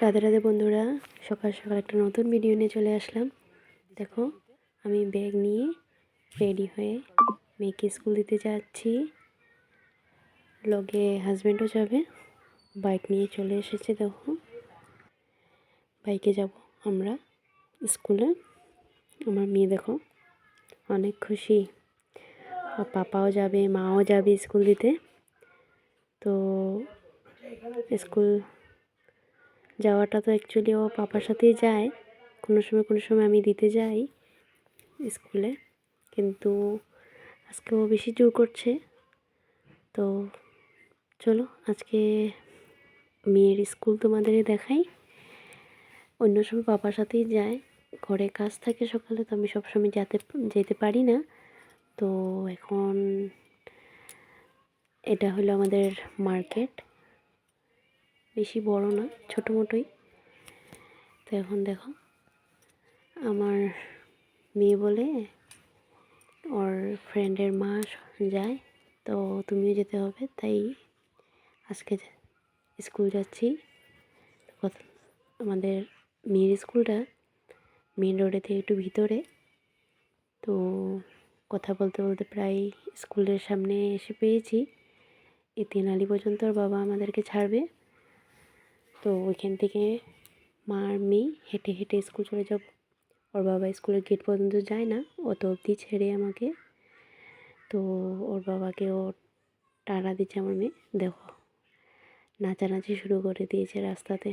রাধে রাধে বন্ধুরা, সকাল সকাল একটা নতুন ভিডিও নিয়ে চলে আসলাম। দেখো, আমি ব্যাগ নিয়ে রেডি হয়ে মেয়েকে স্কুল দিতে যাচ্ছি। লগে হাজব্যান্ডও যাবে, বাইক নিয়ে চলে এসেছে। দেখো, বাইকে যাব আমরা স্কুলে। আমার মেয়ে দেখো অনেক খুশি, আর পাপাও যাবে, মাও যাবে স্কুল দিতে। তো স্কুল যাওয়াটা তো অ্যাকচুয়ালি ও পাপার সাথেই যায়, কোনো সময় আমি দিতে যাই স্কুলে, কিন্তু আজকে ও বেশি জোর করছে। তো চলো আজকে মেয়ের স্কুল তোমাদের দেখাই। অন্য সময় পাপার সাথেই যায়, ঘরে কাজ থাকে সকালে, তো আমি সবসময় যেতে পারি না। তো এখন এটা হলো আমাদের মার্কেট, বেশি বড় না, ছোটো মোটোই। তো এখন দেখো আমার মেয়ে বলে ওর ফ্রেন্ডের মা যায়, তো তুমিও যেতে হবে, তাই আজকে স্কুল যাচ্ছি। আমাদের মেয়ের স্কুলটা মেন রোডে থেকে একটু ভিতরে। তো কথা বলতে বলতে প্রায় স্কুলের সামনে এসে পেয়েছি। এই তেনালি পর্যন্ত ওর বাবা আমাদেরকে ছাড়বে। তো ওইখান থেকে মা আর মেয়ে হেঁটে হেঁটে স্কুল চলে যাব। ওর বাবা স্কুলের গেট পর্যন্ত যায় না, অত অবধি ছেড়ে আমাকে। তো ওর বাবাকে ও টানা দিচ্ছে আমার মেয়ে। দেখো নাচানাচি শুরু করে দিয়েছে রাস্তাতে।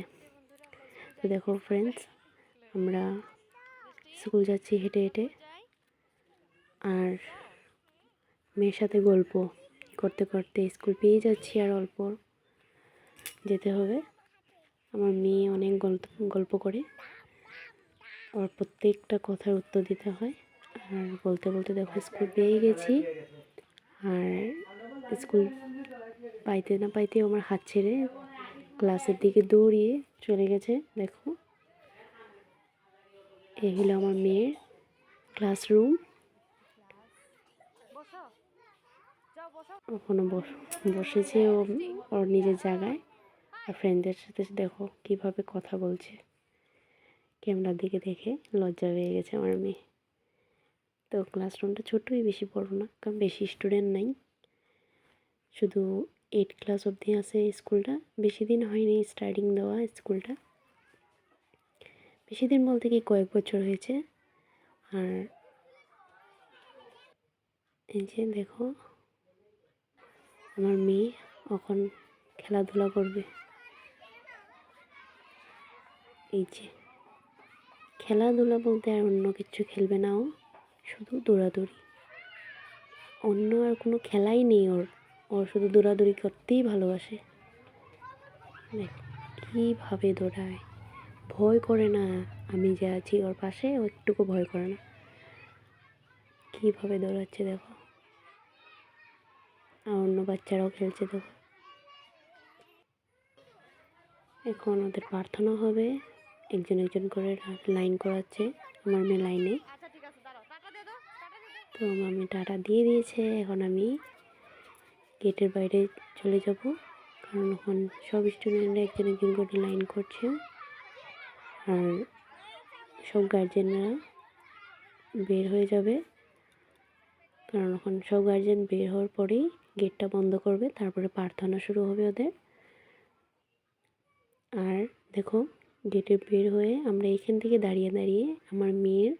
তো দেখো ফ্রেন্ডস, আমরা স্কুল যাচ্ছি হেঁটে হেঁটে, আর মেয়ের সাথে গল্প করতে করতে স্কুল পেয়ে যাচ্ছি। আর অল্প যেতে হবে। আমার মেয়ে অনেক গল্প করে, ওর প্রত্যেকটা কথার উত্তর দিতে হয়। আর বলতে বলতে দেখো স্কুল পেয়ে গেছি। আর স্কুল পাইতে না পাইতে আমার হাত ছেড়ে ক্লাসের দিকে দৌড়িয়ে চলে গেছে। দেখো, এই হলো আমার মেয়ের ক্লাসরুম। ওখানে বসেছে ও ওর নিজের জায়গায়, আর ফ্রেন্ডদের সাথে দেখো কিভাবে কথা বলছে। ক্যামেরার দিকে দেখে লজ্জা পেয়ে গেছে আমার মেয়ে। তো ক্লাসরুমটা ছোটোই, বেশি বড় না, কারণ বেশি স্টুডেন্ট নাই, শুধু 8 ক্লাস অবধি আছে স্কুলটা। বেশি দিন হয়নি স্টার্টিং দেওয়া স্কুলটা, বেশি দিন বলতে কি কয়েক বছর হয়েছে। আর এই যে দেখো আমার মেয়ে এখন খেলাধুলা করবে। এই যে খেলাধুলা বলতে আর অন্য কিছু খেলবে না, ও শুধু দৌড়াদৌড়ি, অন্য আর কোনো খেলাই নেই ওর। ওর শুধু দৌড়াদৌড়ি করতেই ভালোবাসে। দেখ কীভাবে দৌড়ায়, ভয় করে না। আমি যে আছি ওর পাশে, ও একটুকু ভয় করে না। কীভাবে দৌড়াচ্ছে দেখো, আর অন্য বাচ্চারাও খেলছে দেখো। এখন ওদের প্রার্থনা হবে, একজন একজন করে লাইন করাচ্ছে আমার মেয়ে লাইনে। তো আমার মেয়ে টাটা দিয়ে দিয়েছে। এখন আমি গেটের বাইরে চলে যাব, কারণ এখন সব স্টুডেন্টরা একজন একজন করে লাইন করছে। আর সব গার্জেনরা বের হয়ে যাবে, কারণ এখন সব গার্জেন বের হওয়ার পরেই গেটটা বন্ধ করবে, তারপরে প্রার্থনা শুরু হবে ওদের। আর দেখো গেটে বের হয়ে আমরা এখান থেকে দাঁড়িয়ে দাঁড়িয়ে আমার মেয়ের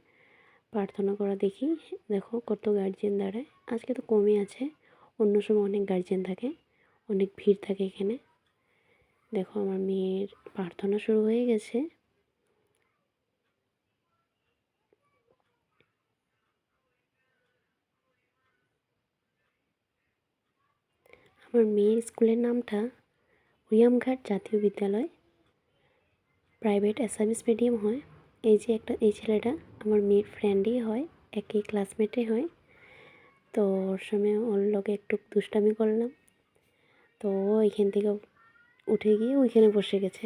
প্রার্থনা করা দেখি। দেখো কত গার্জেন দাঁড়ায়, আজকে তো কমই আছে, অন্য সময় অনেক গার্জেন থাকে, অনেক ভিড় থাকে এখানে। দেখো আমার মেয়ের প্রার্থনা শুরু হয়ে গেছে। আমার মেয়ের স্কুলের নামটা উইয়ামঘাট জাতীয় বিদ্যালয়, প্রাইভেট অ্যাসামিস মিডিয়াম হয়। এই ছেলেটা আমার মেয়ের ফ্রেন্ডই হয়, একই ক্লাসমেটে হয়। তো ওর সময় ওর লগে একটু দুষ্টামি করলাম, তো ও এখান থেকে উঠে গিয়ে ওইখানে বসে গেছে,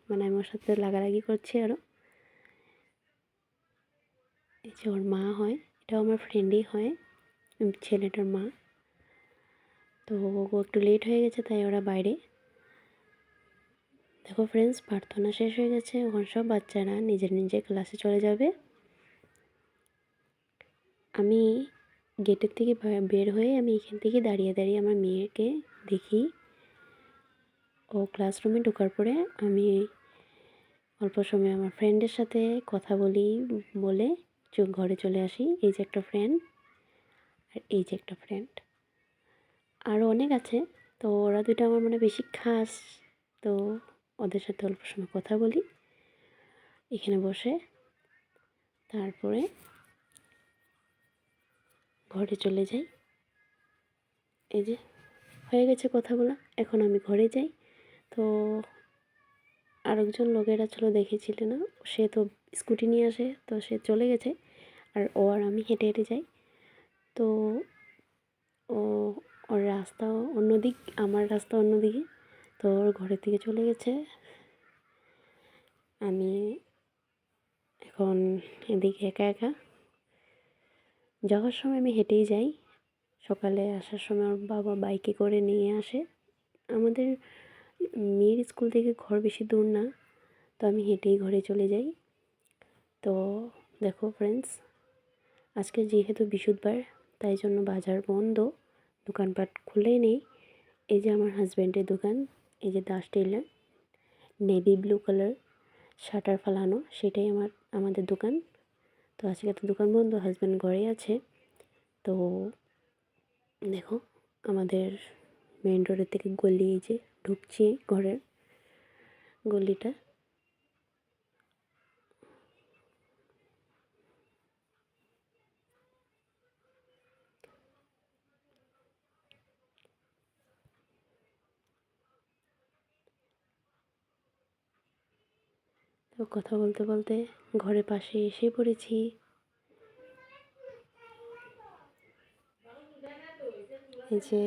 মানে আমার সাথে লাগালাগি করছে আরও। এই যে ওর মা হয়, এটাও আমার ফ্রেন্ডই হয়, ছেলেটার মা। তো ও একটু লেট হয়ে গেছে, তাই ওরা বাইরে দেখো ফ্রেন্ডস, প্রার্থনা শেষ হয়ে গেছে, এখন সব বাচ্চারা নিজের নিজের ক্লাসে চলে যাবে। আমি গেটের থেকে বের হয়ে আমি এখান থেকে দাঁড়িয়ে দাঁড়িয়ে আমার মেয়েকে দেখি। ও ক্লাসরুমে ঢোকার পরে আমি অল্প সময় আমার ফ্রেন্ডের সাথে কথা বলি, বলে ঘরে চলে আসি। এই যে একটা ফ্রেন্ড, আর এই যে একটা ফ্রেন্ড, আরও অনেক আছে। তো ওরা দুটো আমার মানে বেশি খাস। তো ওদের সাথে অল্প সময় কথা বলি এখানে বসে, তারপরে ঘরে চলে যাই। এই যে হয়ে গেছে কথা বলা, এখন আমি ঘরে যাই। তো আরেকজন লোকেরা ছিল, দেখেছিল না, সে তো স্কুটি নিয়ে আসে, তো সে চলে গেছে। আর ও আর আমি হেঁটে হেঁটে যাই। তো ও ওর রাস্তা অন্যদিক, আমার রাস্তা অন্যদিকে। তো ওর ঘরের দিকে চলে গেছে। আমি এখন এদিকে একা একা। যাওয়ার সময় আমি হেঁটেই যাই, সকালে আসার সময় ওর বাবা বাইকে করে নিয়ে আসে। আমাদের মেয়ের স্কুল থেকে ঘর বেশি দূর না, তো আমি হেঁটেই ঘরে চলে যাই। তো দেখো ফ্রেন্ডস, আজকে যেহেতু বৃহস্পতিবার, তাই জন্য বাজার বন্ধ, দোকানপাট খুলেই নেই। এই যে আমার হাজব্যান্ডের দোকান, এই যে Das tailor, navy blue colour shutter ফালানো, সেটাই আমাদের দোকান। তো আজকে তো দোকান বন্ধ, হাজব্যান্ড ঘরেই আছে। তো দেখো আমাদের মেন রোডের থেকে গলি, এই যে ঢুকছি ঘরের গলিটা। তো কথা বলতে বলতে ঘরের পাশে এসে পড়েছি। এই যে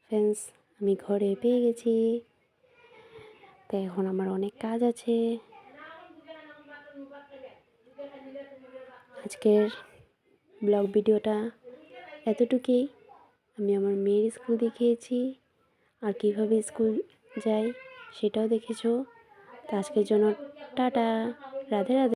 ফ্রেন্ডস, আমি ঘরে পেয়ে গেছি। তো এখন আমার অনেক কাজ আছে। আজকের ব্লগ ভিডিওটা এতটুকুই। আমি আমার মেয়ের স্কুল দেখিয়েছি, আর কীভাবে স্কুল যাই সেটাও দেখেছো। তো আজকের জন্য টাটা, রাধে রাধে।